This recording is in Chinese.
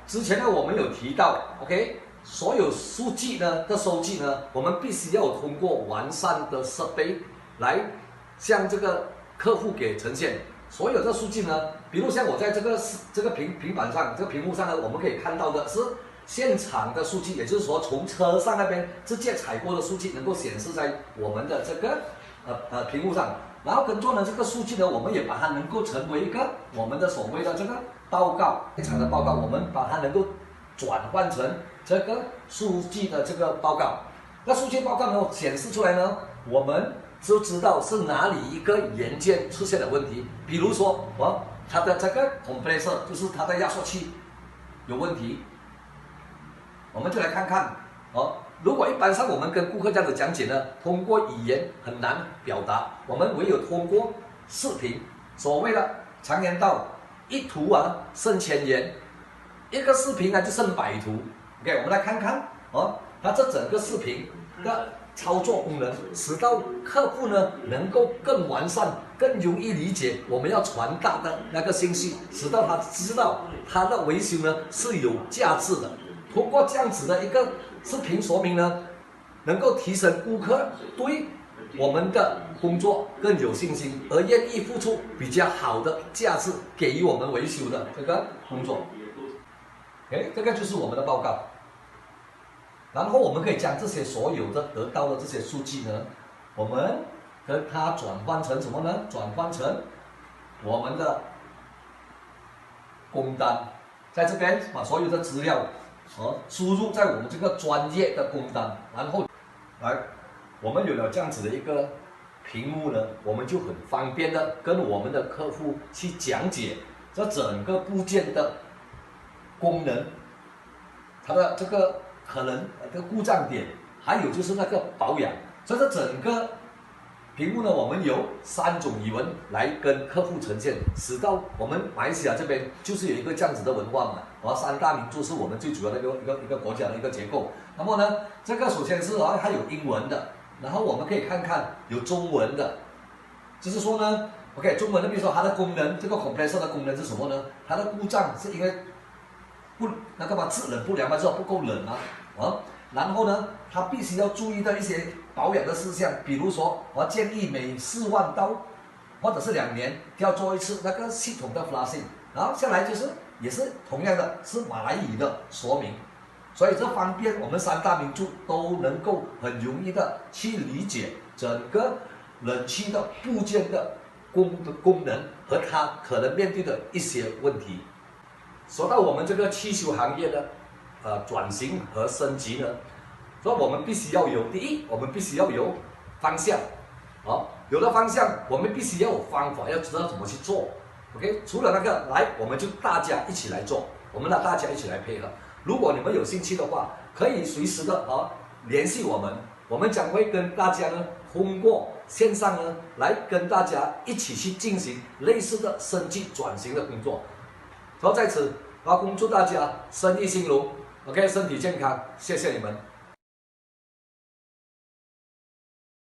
之前呢，我们有提到 ，OK， 所有数据呢的收集呢，我们必须要通过完善的设备来向这个客户给呈现。所有的数据呢，比如像我在这个平板上，这个屏幕上呢，我们可以看到的是现场的数据，也就是说从车上那边直接采过的数据能够显示在我们的这个屏幕上。然后跟着呢，这个数据呢，我们也把它能够成为一个我们的所谓的这个报告，现场的报告，我们把它能够转换成这个数据的这个报告。那数据报告呢显示出来呢，我们就知道是哪里一个元件出现了问题。比如说它的这个 compressor 就是它的压缩器有问题，我们就来看看如果一般上我们跟顾客这样子讲解呢，通过语言很难表达，我们唯有通过视频。所谓的常言道，一图胜千言，一个视频呢就胜百图。OK， 我们来看看它这整个视频的操作功能，使到客户呢能够更完善、更容易理解我们要传达的那个信息，使到他知道他的维修呢是有价值的。通过这样子的一个视频说明呢，能够提升顾客对我们的工作更有信心，而愿意付出比较好的价值给予我们维修的这个工作。这个就是我们的报告。然后我们可以将这些所有的得到的这些数据呢，我们跟它转换成什么呢？转换成我们的工单，在这边把所有的资料输入在我们这个专业的工单，然后我们有了这样子的一个屏幕呢，我们就很方便的跟我们的客户去讲解这整个部件的功能，它的这个可能这个故障点，还有就是那个保养。所以这整个屏幕呢，我们有3种语文来跟客户呈现，使到我们马来西亚这边就是有一个这样子的文化嘛。3大民族是我们最主要的一个国家的一个结构。那么呢，这个首先是它有英文的，然后我们可以看看有中文的，就是说呢 ，OK， 中文的比如说它的功能，这个 compressor 的功能是什么呢？它的故障是因为制冷不良嘛，就是不够冷然后呢，它必须要注意到一些保养的事项，比如说我建议每4万到或者是2年要做一次那个系统的 flushing。然后下来就是也是同样的是马来语的说明，所以这方便我们3大民族都能够很容易的去理解整个冷气的部件的功能和它可能面对的一些问题。说到我们这个汽修行业的转型和升级呢，所以我们必须要有第一，我们必须要有方向，有了方向，我们必须要有方法，要知道怎么去做。OK， 除了那个我们就大家一起来做，我们大家一起来配合。如果你们有兴趣的话，可以随时的联系我们，我们将会跟大家呢通过线上呢来跟大家一起去进行类似的升级转型的工作。然后在此，恭祝大家生意兴隆 ，OK， 身体健康，谢谢你们。